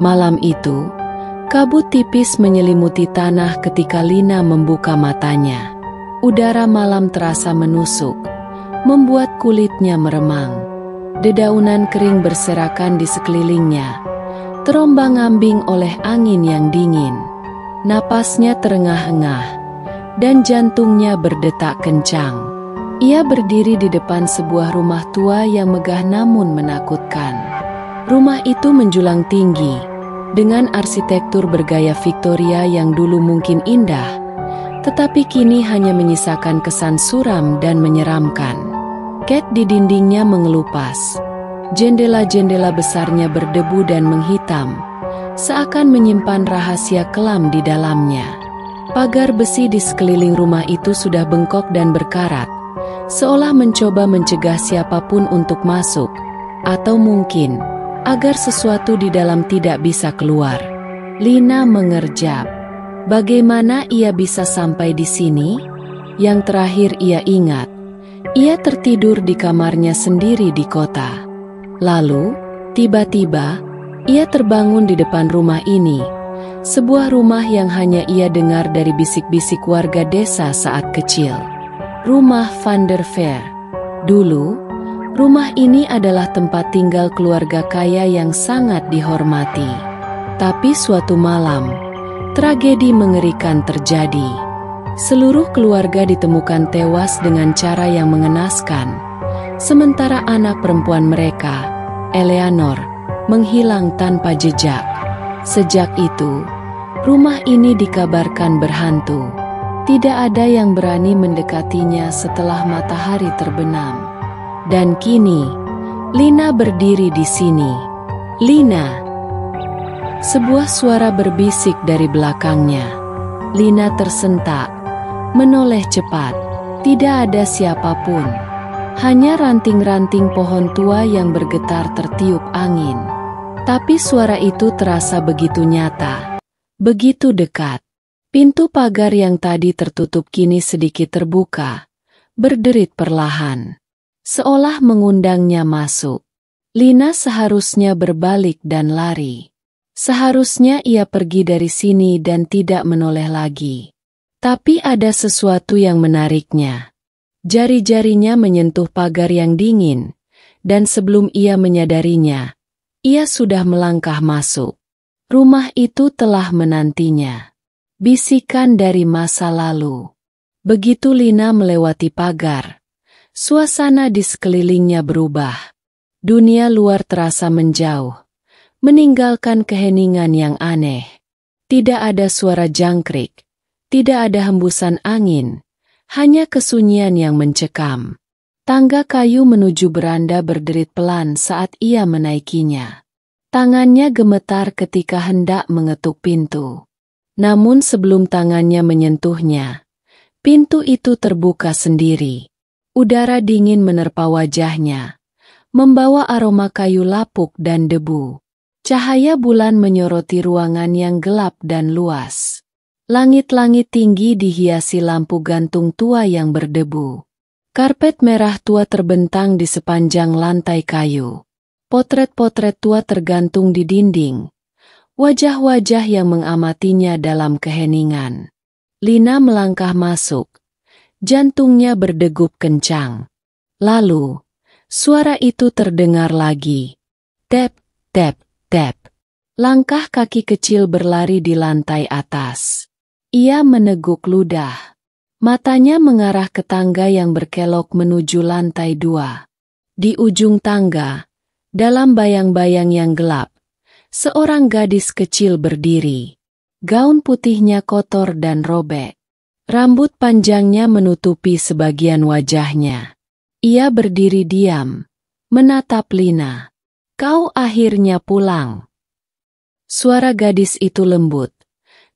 Malam itu, kabut tipis menyelimuti tanah ketika Lina membuka matanya. Udara malam terasa menusuk, membuat kulitnya meremang. Dedaunan kering berserakan di sekelilingnya, terombang-ambing oleh angin yang dingin. Napasnya terengah-engah, dan jantungnya berdetak kencang. Ia berdiri di depan sebuah rumah tua yang megah namun menakutkan. Rumah itu menjulang tinggi, dengan arsitektur bergaya Victoria yang dulu mungkin indah, tetapi kini hanya menyisakan kesan suram dan menyeramkan. Cat di dindingnya mengelupas. Jendela-jendela besarnya berdebu dan menghitam, seakan menyimpan rahasia kelam di dalamnya. Pagar besi di sekeliling rumah itu sudah bengkok dan berkarat, seolah mencoba mencegah siapapun untuk masuk, atau mungkin agar sesuatu di dalam tidak bisa keluar. Lina mengerjap. Bagaimana ia bisa sampai di sini? Yang terakhir ia ingat, ia tertidur di kamarnya sendiri di kota. Lalu, tiba-tiba, ia terbangun di depan rumah ini, sebuah rumah yang hanya ia dengar dari bisik-bisik warga desa saat kecil. Rumah Van der Veer. Dulu, rumah ini adalah tempat tinggal keluarga kaya yang sangat dihormati. Tapi suatu malam, tragedi mengerikan terjadi. Seluruh keluarga ditemukan tewas dengan cara yang mengenaskan, sementara anak perempuan mereka, Eleanor, menghilang tanpa jejak. Sejak itu, rumah ini dikabarkan berhantu. Tidak ada yang berani mendekatinya setelah matahari terbenam. Dan kini, Lina berdiri di sini. Lina! Sebuah suara berbisik dari belakangnya. Lina tersentak, menoleh cepat. Tidak ada siapapun, hanya ranting-ranting pohon tua yang bergetar tertiup angin. Tapi suara itu terasa begitu nyata, begitu dekat. Pintu pagar yang tadi tertutup kini sedikit terbuka, berderit perlahan, seolah mengundangnya masuk. Lina seharusnya berbalik dan lari. Seharusnya ia pergi dari sini dan tidak menoleh lagi. Tapi ada sesuatu yang menariknya. Jari-jarinya menyentuh pagar yang dingin, dan sebelum ia menyadarinya, ia sudah melangkah masuk. Rumah itu telah menantinya. Bisikan dari masa lalu. Begitu Lina melewati pagar, suasana di sekelilingnya berubah. Dunia luar terasa menjauh, meninggalkan keheningan yang aneh. Tidak ada suara jangkrik, tidak ada hembusan angin, hanya kesunyian yang mencekam. Tangga kayu menuju beranda berderit pelan saat ia menaikinya. Tangannya gemetar ketika hendak mengetuk pintu. Namun sebelum tangannya menyentuhnya, pintu itu terbuka sendiri. Udara dingin menerpa wajahnya, membawa aroma kayu lapuk dan debu. Cahaya bulan menyoroti ruangan yang gelap dan luas. Langit-langit tinggi dihiasi lampu gantung tua yang berdebu. Karpet merah tua terbentang di sepanjang lantai kayu. Potret-potret tua tergantung di dinding. Wajah-wajah yang mengamatinya dalam keheningan. Lina melangkah masuk. Jantungnya berdegup kencang. Lalu, suara itu terdengar lagi. Tap, tap, tap. Langkah kaki kecil berlari di lantai atas. Ia meneguk ludah. Matanya mengarah ke tangga yang berkelok menuju lantai 2. Di ujung tangga, dalam bayang-bayang yang gelap, seorang gadis kecil berdiri. Gaun putihnya kotor dan robek. Rambut panjangnya menutupi sebagian wajahnya. Ia berdiri diam, menatap Lina. "Kau akhirnya pulang." Suara gadis itu lembut,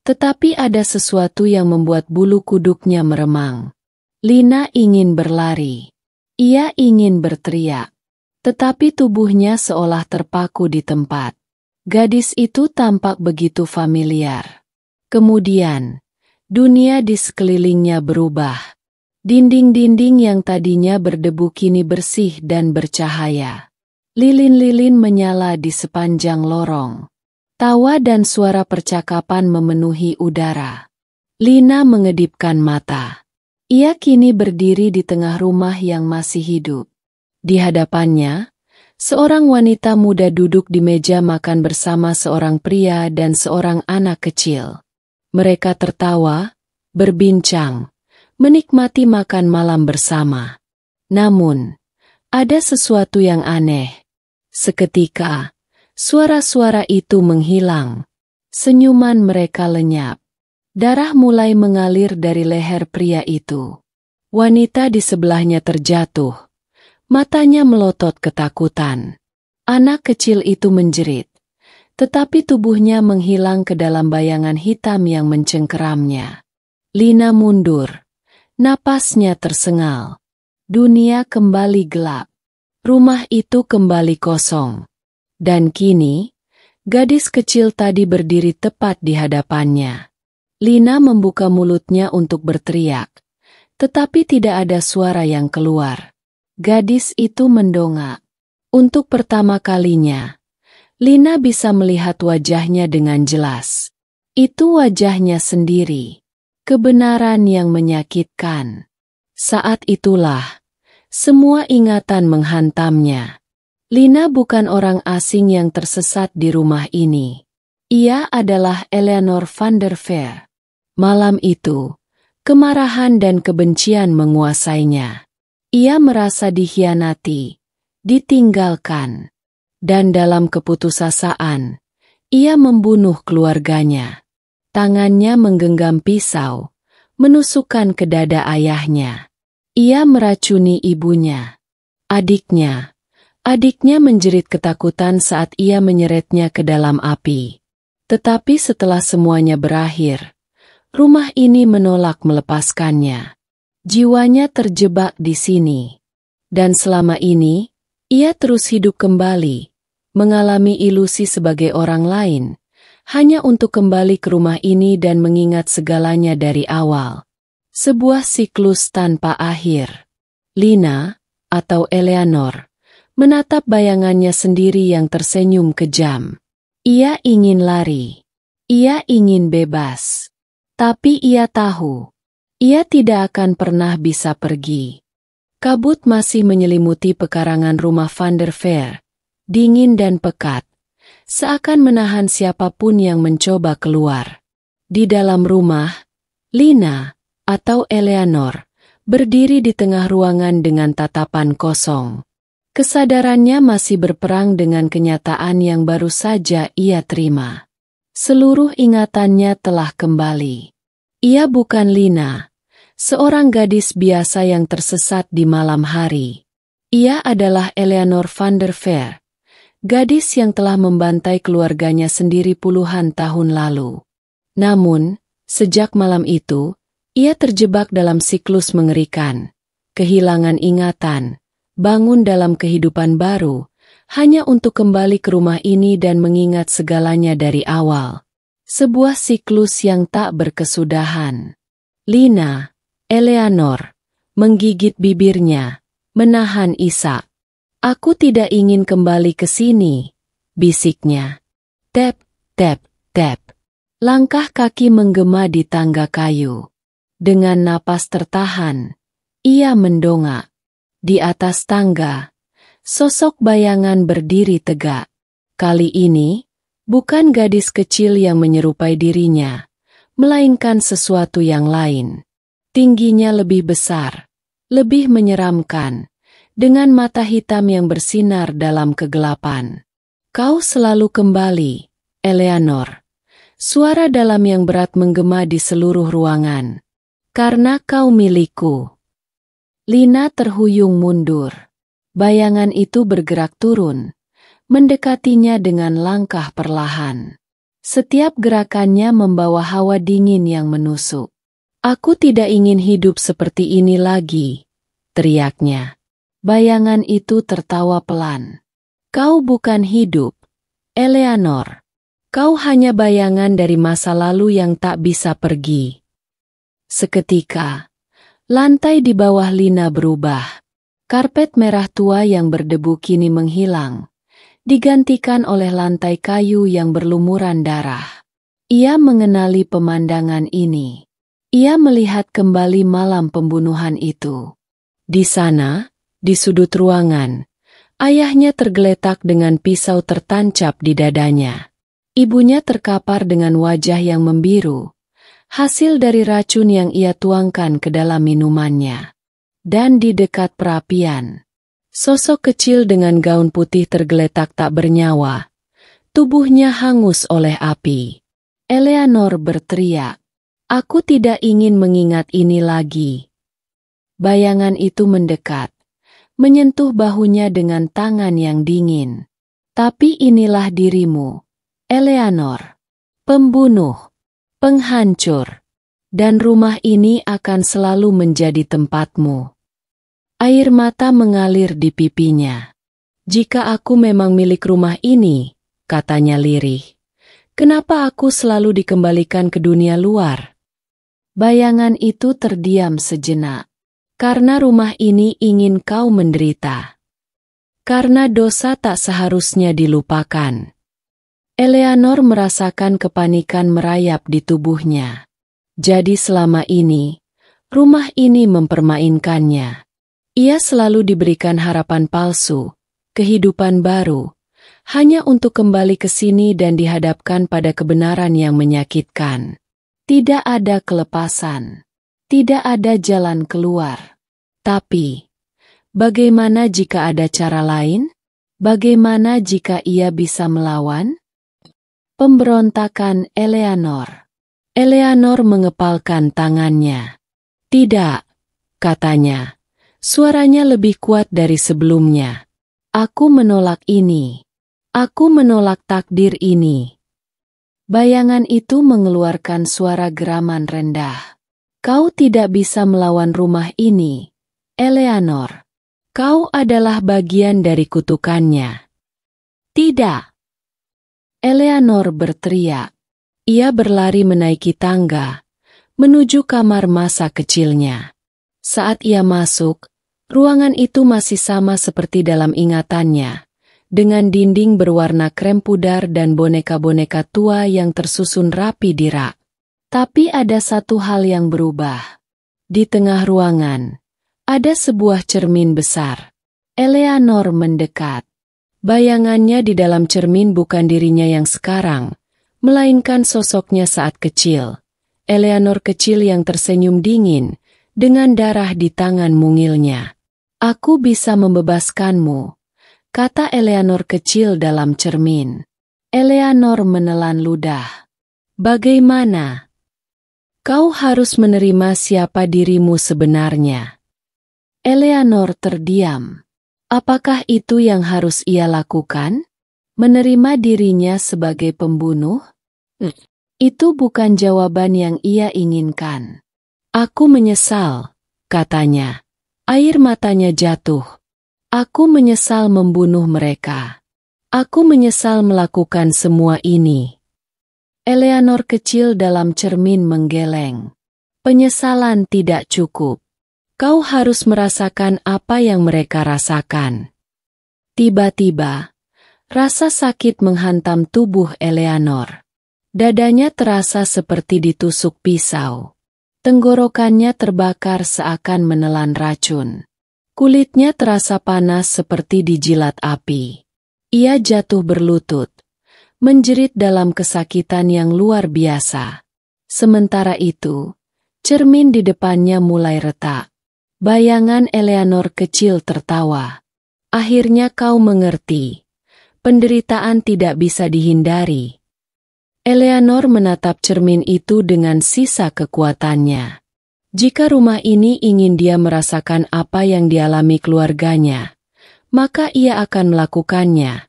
tetapi ada sesuatu yang membuat bulu kuduknya meremang. Lina ingin berlari. Ia ingin berteriak, tetapi tubuhnya seolah terpaku di tempat. Gadis itu tampak begitu familiar. Kemudian, dunia di sekelilingnya berubah. Dinding-dinding yang tadinya berdebu kini bersih dan bercahaya. Lilin-lilin menyala di sepanjang lorong. Tawa dan suara percakapan memenuhi udara. Lina mengedipkan mata. Ia kini berdiri di tengah rumah yang masih hidup. Di hadapannya, seorang wanita muda duduk di meja makan bersama seorang pria dan seorang anak kecil. Mereka tertawa, berbincang, menikmati makan malam bersama. Namun, ada sesuatu yang aneh. Seketika, suara-suara itu menghilang. Senyuman mereka lenyap. Darah mulai mengalir dari leher pria itu. Wanita di sebelahnya terjatuh. Matanya melotot ketakutan. Anak kecil itu menjerit. Tetapi tubuhnya menghilang ke dalam bayangan hitam yang mencengkeramnya. Lina mundur. Napasnya tersengal. Dunia kembali gelap. Rumah itu kembali kosong. Dan kini, gadis kecil tadi berdiri tepat di hadapannya. Lina membuka mulutnya untuk berteriak, tetapi tidak ada suara yang keluar. Gadis itu mendongak. Untuk pertama kalinya, Lina bisa melihat wajahnya dengan jelas. Itu wajahnya sendiri. Kebenaran yang menyakitkan. Saat itulah, semua ingatan menghantamnya. Lina bukan orang asing yang tersesat di rumah ini. Ia adalah Eleanor van der Veer. Malam itu, kemarahan dan kebencian menguasainya. Ia merasa dikhianati, ditinggalkan, dan dalam keputusasaan, ia membunuh keluarganya. Tangannya menggenggam pisau, menusukkan ke dada ayahnya. Ia meracuni ibunya, adiknya. Adiknya menjerit ketakutan saat ia menyeretnya ke dalam api. Tetapi setelah semuanya berakhir, rumah ini menolak melepaskannya. Jiwanya terjebak di sini. Dan selama ini, ia terus hidup kembali, mengalami ilusi sebagai orang lain, hanya untuk kembali ke rumah ini dan mengingat segalanya dari awal. Sebuah siklus tanpa akhir. Lina, atau Eleanor, menatap bayangannya sendiri yang tersenyum kejam. Ia ingin lari. Ia ingin bebas. Tapi ia tahu, ia tidak akan pernah bisa pergi. Kabut masih menyelimuti pekarangan rumah van der Veer, dingin dan pekat, seakan menahan siapapun yang mencoba keluar. Di dalam rumah, Lina, atau Eleanor, berdiri di tengah ruangan dengan tatapan kosong. Kesadarannya masih berperang dengan kenyataan yang baru saja ia terima. Seluruh ingatannya telah kembali. Ia bukan Lina, seorang gadis biasa yang tersesat di malam hari. Ia adalah Eleanor van der Veer, gadis yang telah membantai keluarganya sendiri puluhan tahun lalu. Namun, sejak malam itu, ia terjebak dalam siklus mengerikan, kehilangan ingatan, bangun dalam kehidupan baru, hanya untuk kembali ke rumah ini dan mengingat segalanya dari awal. Sebuah siklus yang tak berkesudahan. Lina, Eleanor, menggigit bibirnya, menahan isak. "Aku tidak ingin kembali ke sini," bisiknya. Tap, tap, tap. Langkah kaki menggema di tangga kayu. Dengan napas tertahan, ia mendongak. Di atas tangga, sosok bayangan berdiri tegak. Kali ini, bukan gadis kecil yang menyerupai dirinya, melainkan sesuatu yang lain. Tingginya lebih besar, lebih menyeramkan, dengan mata hitam yang bersinar dalam kegelapan. "Kau selalu kembali, Eleanor." Suara dalam yang berat menggema di seluruh ruangan. "Karena kau milikku." Lina terhuyung mundur. Bayangan itu bergerak turun, mendekatinya dengan langkah perlahan. Setiap gerakannya membawa hawa dingin yang menusuk. "Aku tidak ingin hidup seperti ini lagi," teriaknya. Bayangan itu tertawa pelan. "Kau bukan hidup, Eleanor. Kau hanya bayangan dari masa lalu yang tak bisa pergi." Seketika, lantai di bawah Lina berubah. Karpet merah tua yang berdebu kini menghilang. digantikan oleh lantai kayu yang berlumuran darah. Ia mengenali pemandangan ini. Ia melihat kembali malam pembunuhan itu. Di sana, di sudut ruangan, ayahnya tergeletak dengan pisau tertancap di dadanya. Ibunya terkapar dengan wajah yang membiru, hasil dari racun yang ia tuangkan ke dalam minumannya. Dan di dekat perapian, sosok kecil dengan gaun putih tergeletak tak bernyawa. Tubuhnya hangus oleh api. Eleanor berteriak, "Aku tidak ingin mengingat ini lagi." Bayangan itu mendekat, menyentuh bahunya dengan tangan yang dingin. "Tapi inilah dirimu, Eleanor. Pembunuh, penghancur. Dan rumah ini akan selalu menjadi tempatmu." Air mata mengalir di pipinya. "Jika aku memang milik rumah ini," katanya lirih, "kenapa aku selalu dikembalikan ke dunia luar?" Bayangan itu terdiam sejenak. "Karena rumah ini ingin kau menderita. Karena dosa tak seharusnya dilupakan." Eleanor merasakan kepanikan merayap di tubuhnya. Jadi selama ini, rumah ini mempermainkannya. Ia selalu diberikan harapan palsu, kehidupan baru, hanya untuk kembali ke sini dan dihadapkan pada kebenaran yang menyakitkan. Tidak ada kelepasan, tidak ada jalan keluar. Tapi, bagaimana jika ada cara lain? Bagaimana jika ia bisa melawan? Pemberontakan Eleanor. Eleanor mengepalkan tangannya. "Tidak," katanya. Suaranya lebih kuat dari sebelumnya. "Aku menolak ini. Aku menolak takdir ini." Bayangan itu mengeluarkan suara geraman rendah. "Kau tidak bisa melawan rumah ini, Eleanor. Kau adalah bagian dari kutukannya." "Tidak!" Eleanor berteriak. Ia berlari menaiki tangga, menuju kamar masa kecilnya. Saat ia masuk, ruangan itu masih sama seperti dalam ingatannya, dengan dinding berwarna krem pudar dan boneka-boneka tua yang tersusun rapi di rak. Tapi ada satu hal yang berubah. Di tengah ruangan, ada sebuah cermin besar. Eleanor mendekat. Bayangannya di dalam cermin bukan dirinya yang sekarang, melainkan sosoknya saat kecil. Eleanor kecil yang tersenyum dingin, dengan darah di tangan mungilnya. "Aku bisa membebaskanmu," kata Eleanor kecil dalam cermin. Eleanor menelan ludah. "Bagaimana? Kau harus menerima siapa dirimu sebenarnya." Eleanor terdiam. Apakah itu yang harus ia lakukan? Menerima dirinya sebagai pembunuh? Itu bukan jawaban yang ia inginkan. "Aku menyesal," katanya. Air matanya jatuh. "Aku menyesal membunuh mereka. Aku menyesal melakukan semua ini." Eleanor kecil dalam cermin menggeleng. "Penyesalan tidak cukup. Kau harus merasakan apa yang mereka rasakan." Tiba-tiba, rasa sakit menghantam tubuh Eleanor. Dadanya terasa seperti ditusuk pisau. Tenggorokannya terbakar seakan menelan racun. Kulitnya terasa panas seperti dijilat api. Ia jatuh berlutut, menjerit dalam kesakitan yang luar biasa. Sementara itu, cermin di depannya mulai retak. Bayangan Eleanor kecil tertawa. "Akhirnya kau mengerti. Penderitaan tidak bisa dihindari." Eleanor menatap cermin itu dengan sisa kekuatannya. Jika rumah ini ingin dia merasakan apa yang dialami keluarganya, maka ia akan melakukannya,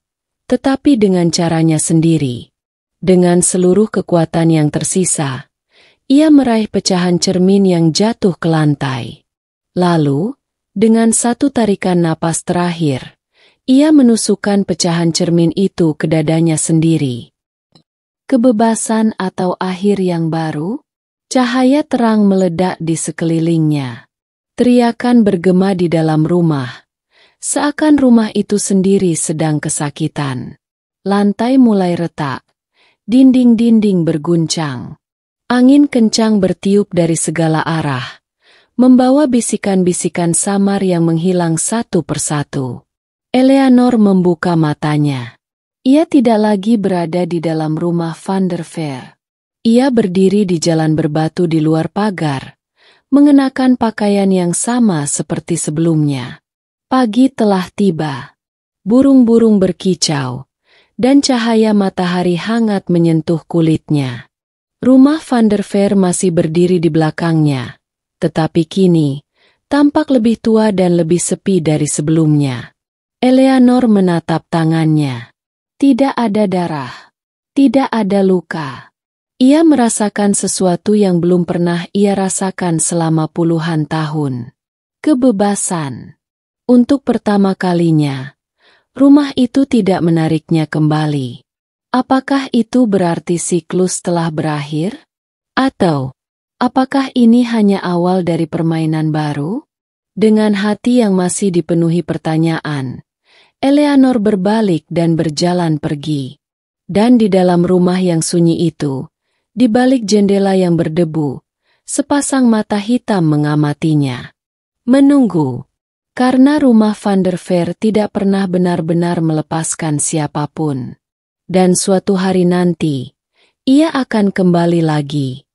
tetapi dengan caranya sendiri. Dengan seluruh kekuatan yang tersisa, ia meraih pecahan cermin yang jatuh ke lantai. Lalu, dengan satu tarikan napas terakhir, ia menusukkan pecahan cermin itu ke dadanya sendiri. Kebebasan atau akhir yang baru? Cahaya terang meledak di sekelilingnya. Teriakan bergema di dalam rumah, Seakan rumah itu sendiri sedang kesakitan. Lantai mulai retak, dinding-dinding berguncang. Angin kencang bertiup dari segala arah, membawa bisikan-bisikan samar yang menghilang satu persatu. Eleanor membuka matanya. Ia tidak lagi berada di dalam rumah Van der Veer. Ia berdiri di jalan berbatu di luar pagar, mengenakan pakaian yang sama seperti sebelumnya. Pagi telah tiba. Burung-burung berkicau, dan cahaya matahari hangat menyentuh kulitnya. Rumah Van der Veer masih berdiri di belakangnya, tetapi kini tampak lebih tua dan lebih sepi dari sebelumnya. Eleanor menatap tangannya. Tidak ada darah, tidak ada luka. Ia merasakan sesuatu yang belum pernah ia rasakan selama puluhan tahun. Kebebasan. Untuk pertama kalinya, rumah itu tidak menariknya kembali. Apakah itu berarti siklus telah berakhir? Atau, apakah ini hanya awal dari permainan baru? Dengan hati yang masih dipenuhi pertanyaan, Eleanor berbalik dan berjalan pergi. Dan di dalam rumah yang sunyi itu, di balik jendela yang berdebu, sepasang mata hitam mengamatinya. Menunggu. Karena rumah Van der Veer tidak pernah benar-benar melepaskan siapapun. Dan suatu hari nanti, ia akan kembali lagi.